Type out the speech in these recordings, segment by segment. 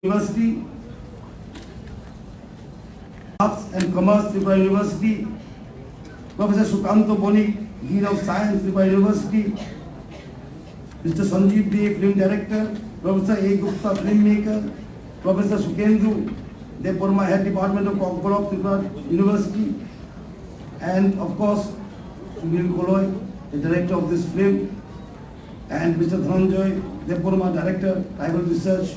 University, Arts and Commerce, Tripura University, Professor Sukanto Boni, Dean of Science, Tripura University, Mr. Sanjeev Dev, Film Director, Professor A. Gupta, Filmmaker, Professor Shri Dev Varma, Head Department of Kokborok, Tripura University, and of course, Shri, the Director of this film, and Mr. Dhananjoy Dev Varma, Director, Tribal Research,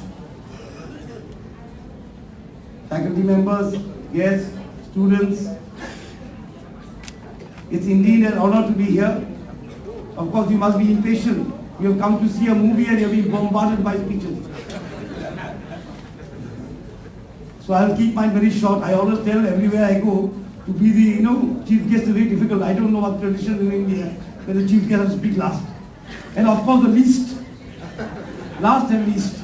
faculty members, guests, students. It's indeed an honor to be here. Of course, you must be impatient. You have come to see a movie and you have been bombarded by speeches. So I'll keep mine very short. I always tell everywhere I go to be the chief guest is very difficult. I don't know what tradition in India where the chief guest has to speak last. And of course the least. Last and least.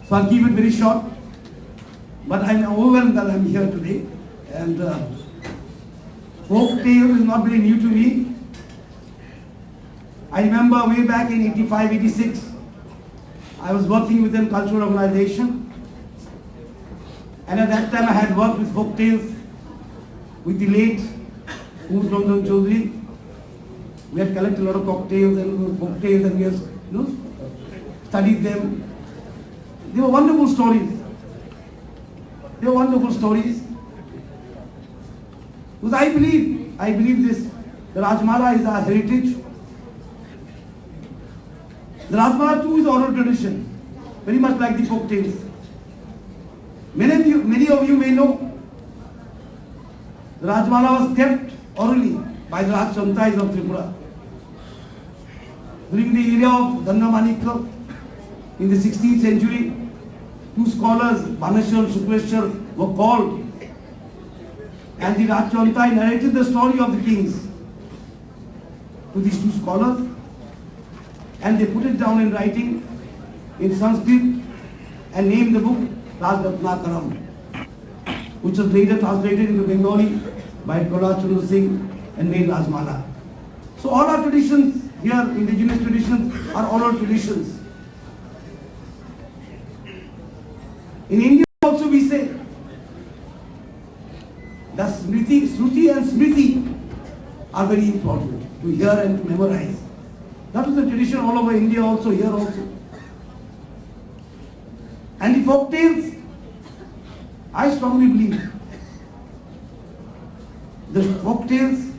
So I'll keep it very short, but I'm overwhelmed that I'm here today. And folk tale is not very new to me. I remember way back in 85, 86, I was working within a cultural organization. And at that time I had worked with folk tales with the late Kwtham Kothoma. We had collected a lot of cocktails and folk tales and we had studied them. They were wonderful stories. They were wonderful stories. Because I believe this, the Rajmala is our heritage. The Rajmala too is oral tradition, very much like the folk tales. Many of you may know, the Rajmala was kept orally by the Rajchantais of Tripura. During the era of Dandamanikka, in the 16th century, two scholars, Banashar and Sukreshwar, were called, and the Rajchantai narrated the story of the kings to these two scholars, and they put it down in writing in Sanskrit and named the book Rajratnakaram, which was later translated into Bengali by Prahlad Chandra Singh and made Rajmala. So all our traditions here, indigenous traditions, are oral traditions. In India also we say that Shruti and Smriti are very important to hear and to memorize. That is the tradition all over India also, here also. And the folk tales, I strongly believe, the folk tales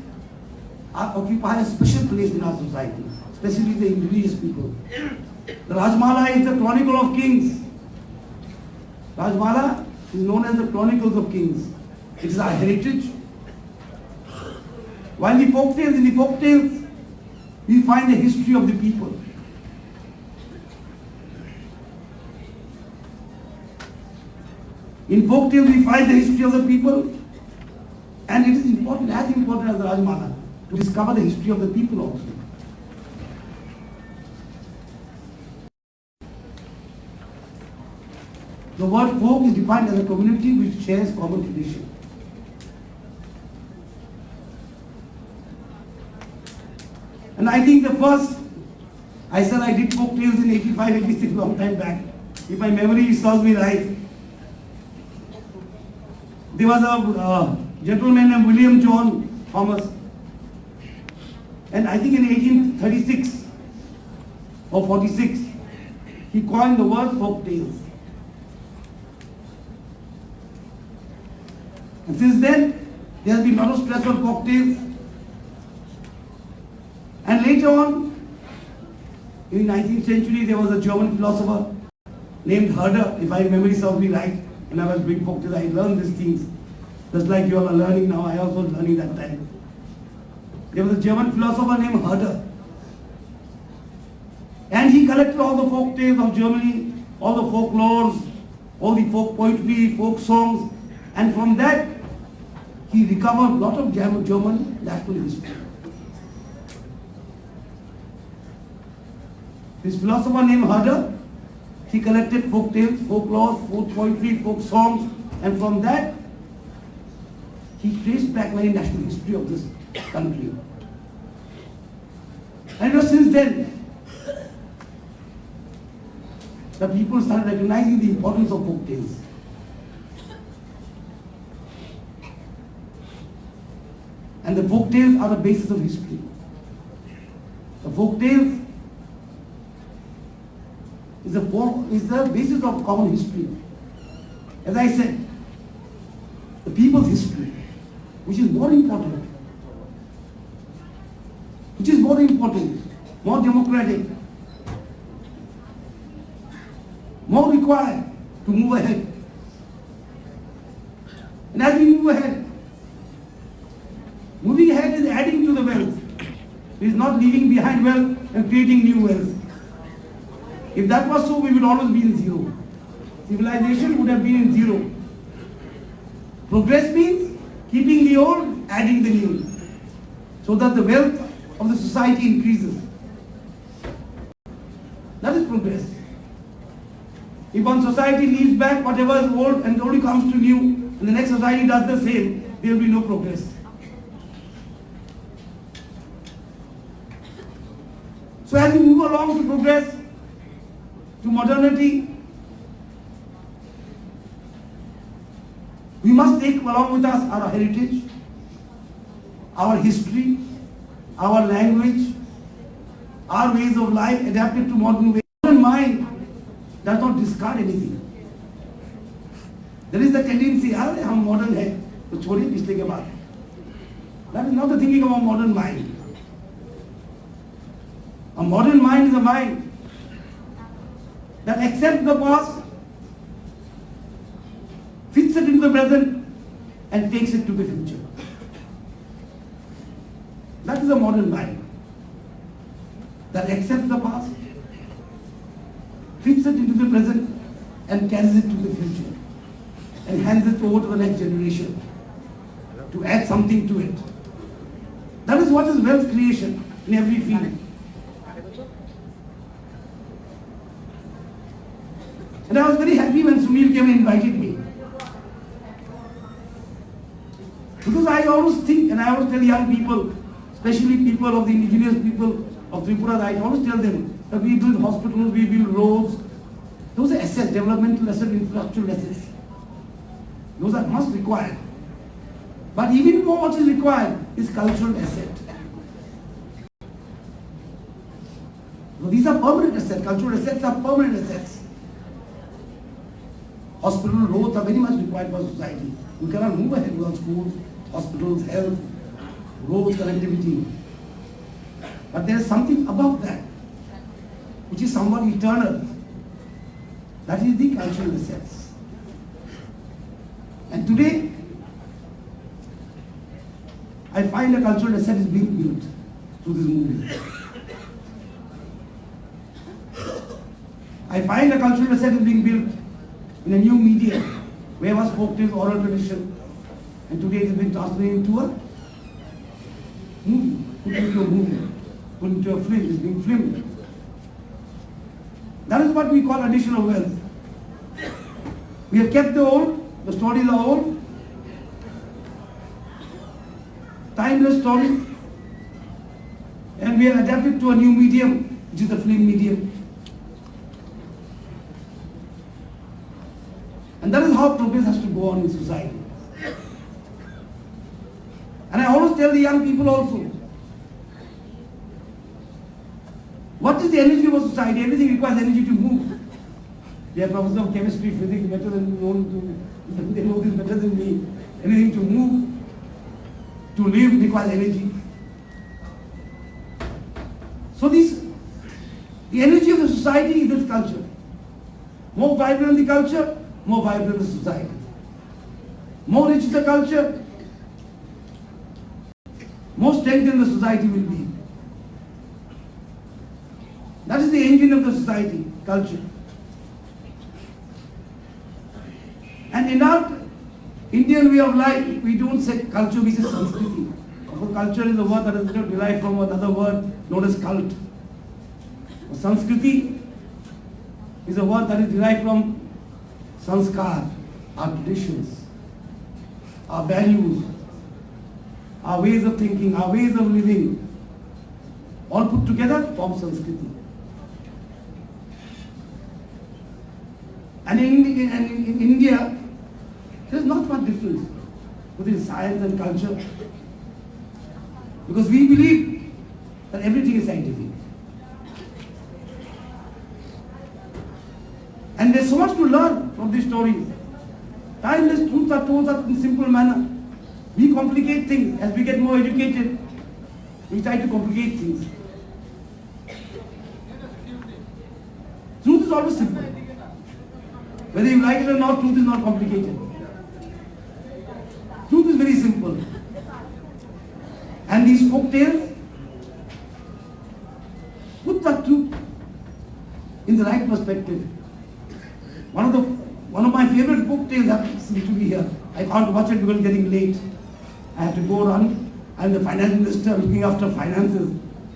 occupy a special place in our society, especially the indigenous people. The Rajmala is the chronicle of kings. Rajmala is known as the Chronicles of Kings. It is our heritage. While in the folk tales, we find the history of the people. In folk tales, we find the history of the people, and it is important, as important as the Rajmala, to discover the history of the people also. The word folk is defined as a community which shares common tradition. And I think the first, I said I did folk tales in 85, 86, long time back. If my memory serves me right. There was a gentleman named William John Thomas. And I think in 1836 or 46, he coined the word folk tales. And since then, there has been a lot of stress on cocktails. And later on, in the 19th century, there was a German philosopher named Herder, if my memory serves me right. When I was doing folk tales, I learned these things. Just like you all are learning now, I also was learning that time. There was a German philosopher named Herder. And he collected all the folk tales of Germany, all the folklores, all the folk poetry, folk songs. And from that, he recovered a lot of German national history. This philosopher named Herder, he collected folk tales, folklore, folk poetry, folk songs, and from that, he traced back many national history of this country. And since then, that people started recognizing the importance of folk tales. And the folk tales are the basis of history. The folk tales is the basis of common history. As I said, the people's history, which is more important, more democratic, more required to move ahead. And as we move ahead, moving ahead is adding to the wealth. It is not leaving behind wealth and creating new wealth. If that was so, we would always be in zero. Civilization would have been in zero. Progress means keeping the old, adding the new, so that the wealth of the society increases. That is progress. If one society leaves back whatever is old and only comes to new, and the next society does the same, there will be no progress. So as we move along to progress, to modernity, we must take along with us our heritage, our history, our language, our ways of life adapted to modern ways. Modern mind does not discard anything. There is the tendency, अरे हम modern है, तो छोड़िए पिछले के बाद. That is not the thinking of a modern mind. A modern mind is a mind that accepts the past, fits it into the present, and takes it to the future. That is a modern mind that accepts the past, fits it into the present, and carries it to the future, and hands it over to the next generation to add something to it. That is what is wealth creation in every field. And I was very happy when Sunil came and invited me. Because I always think, and I always tell young people, especially people of the indigenous people of Tripura, I always tell them that we build hospitals, we build roads. Those are assets, developmental assets, infrastructural assets. Those are must required. But even more what is required is cultural asset. So these are permanent assets. Cultural assets are permanent assets. Hospital roads are very much required for society. We cannot move ahead without schools, hospitals, health, roads, connectivity. But there is something above that, which is somewhat eternal. That is the cultural assets. And today, I find a cultural asset is being built through this movement. I find a cultural asset is being built in a new medium, where was folk tales, oral tradition, and today it has been translated into a movie, put into a movie, put into a film, it's being filmed. That is what we call additional wealth. We have kept the old, the stories are old, timeless stories, and we have adapted to a new medium, which is the film medium. And that is how progress has to go on in society. And I always tell the young people also, what is the energy of a society? Everything requires energy to move. They are professors of chemistry, physics, better than they know this better than me. Anything to move, to live requires energy. So the energy of the society is its culture. More vibrant the culture, more vibrant the society. More rich the culture, more strengthened the society will be. That is the engine of the society, culture. And in our Indian way of life, we don't say culture, we say Sanskriti. Culture is a word that is derived from another word known as cult. Sanskriti is a word that is derived from sanskar, our traditions, our values, our ways of thinking, our ways of living, all put together form Sanskriti. And in India, there is not much difference between science and culture. Because we believe that everything is scientific. And there's so much to learn from these stories. Timeless truths are told us in simple manner. We complicate things. As we get more educated, we try to complicate things. Truth is always simple. Whether you like it or not, truth is not complicated. Truth is very simple. And these folk tales put that truth in the right perspective. One of my favorite folk tales happens to be here. I can't watch it because it's getting late. I have to go run. I'm the finance minister looking after finances.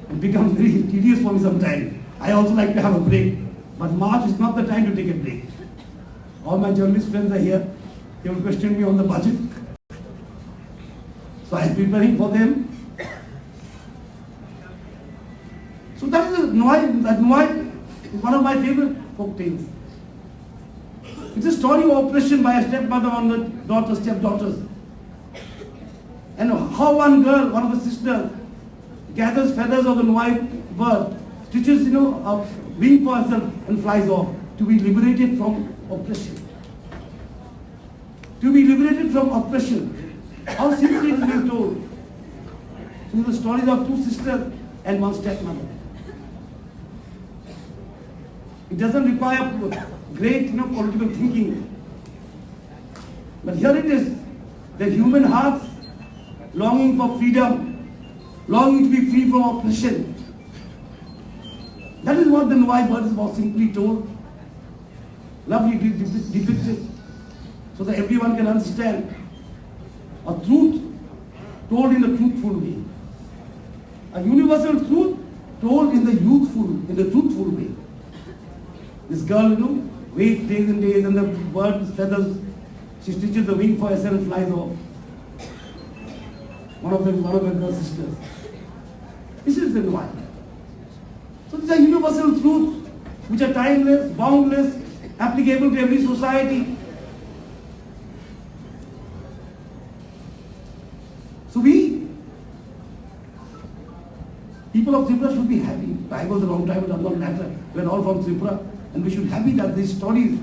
It becomes very tedious for me sometimes. I also like to have a break. But March is not the time to take a break. All my journalist friends are here. They will question me on the budget. So I'm preparing for them. So that is Nuai. That Nuai is one of my favorite folk tales. It's a story of oppression by a stepmother on the stepdaughters. And how one girl, one of her sisters, gathers feathers of the Nuai bird, stitches, a wing for herself and flies off to be liberated from oppression. To be liberated from oppression. How simply it is being told. Through the stories of two sisters and one stepmother. It doesn't require great political thinking. But here it is, the human hearts longing for freedom, longing to be free from oppression. That is what the Nuai bird is about, simply told, lovely depicted, so that everyone can understand a truth told in a truthful way. A universal truth told in the truthful way. This girl, waits days and days, and the bird's feathers, she stitches the wing for herself and flies off. One of the girl's sisters. This is the Nuai. So these are universal truths which are timeless, boundless, applicable to every society. So we, people of Tripura, should be happy. I was a long time, it does not matter. We are all from Tripura, and we should be happy that these stories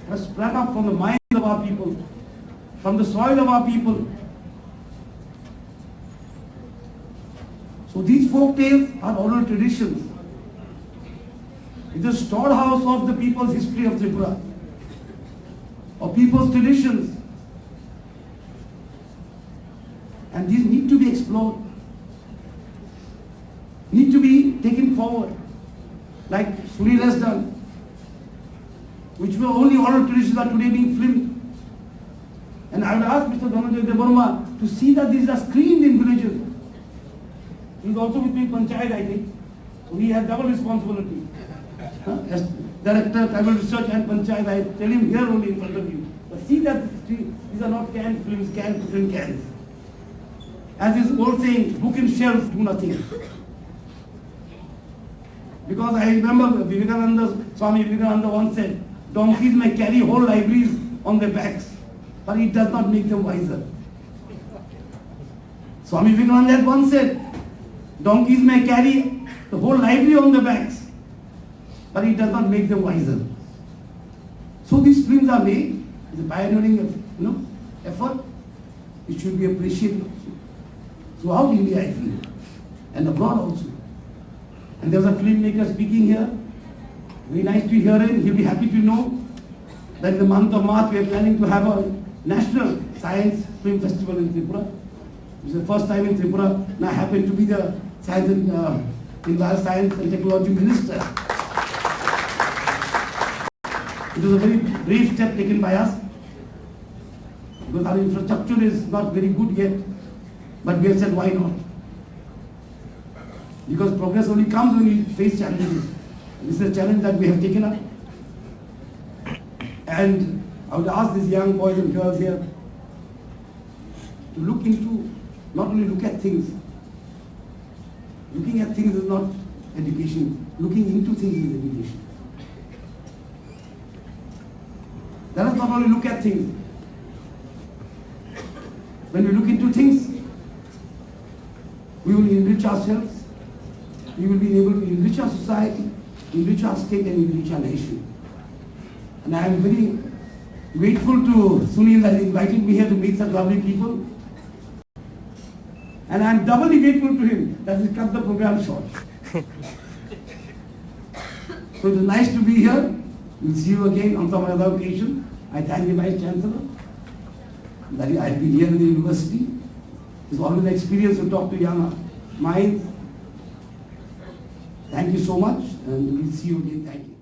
have sprung up from the minds of our people, from the soil of our people. So these folk tales are oral traditions. It's a storehouse of the people's history of Tripura, of people's traditions. And these need to be explored, need to be taken forward, like Shri has done, which were only oral traditions are today being filmed. And I would ask Mr. Jishnu Dev Varma to see that these are screened in villages. He is also with me in Panchayat, I think. So he has double responsibility. As Director, Tribal Research and Panchayat, I tell him here only in front of you. But see that these are not canned films, canned in cans. As is old saying, book in shelves do nothing. Because I remember Swami Vivekananda once said, donkeys may carry whole libraries on their backs, but it does not make them wiser. Swami Vivekananda had once said, donkeys may carry the whole library on their backs, but it does not make them wiser. So these films are made, it's a pioneering effort. It should be appreciated throughout India, I feel, and abroad also. And there was a filmmaker speaking here. Very nice to hear him. He'll be happy to know that in the month of March we are planning to have a national science film festival in Tripura. It's the first time in Tripura, and I happen to be the science and technology minister. It was a very brave step taken by us, because our infrastructure is not very good yet, but we have said why not? Because progress only comes when we face challenges. This is a challenge that we have taken up. And I would ask these young boys and girls here to look into, not only look at things. Looking at things is not education. Looking into things is education. Let us not only look at things. When we look into things, we will enrich ourselves, we will be able to enrich our society, enrich our state, and enrich our nation. And I am very grateful to Sunil that he invited me here to meet such lovely people. And I am doubly grateful to him that he cut the program short. So it is nice to be here. We'll see you again on some other occasion. I thank the Vice Chancellor that I have been here in the university. It's always an experience to talk to young minds. Thank you so much, and we'll see you again. Thank you.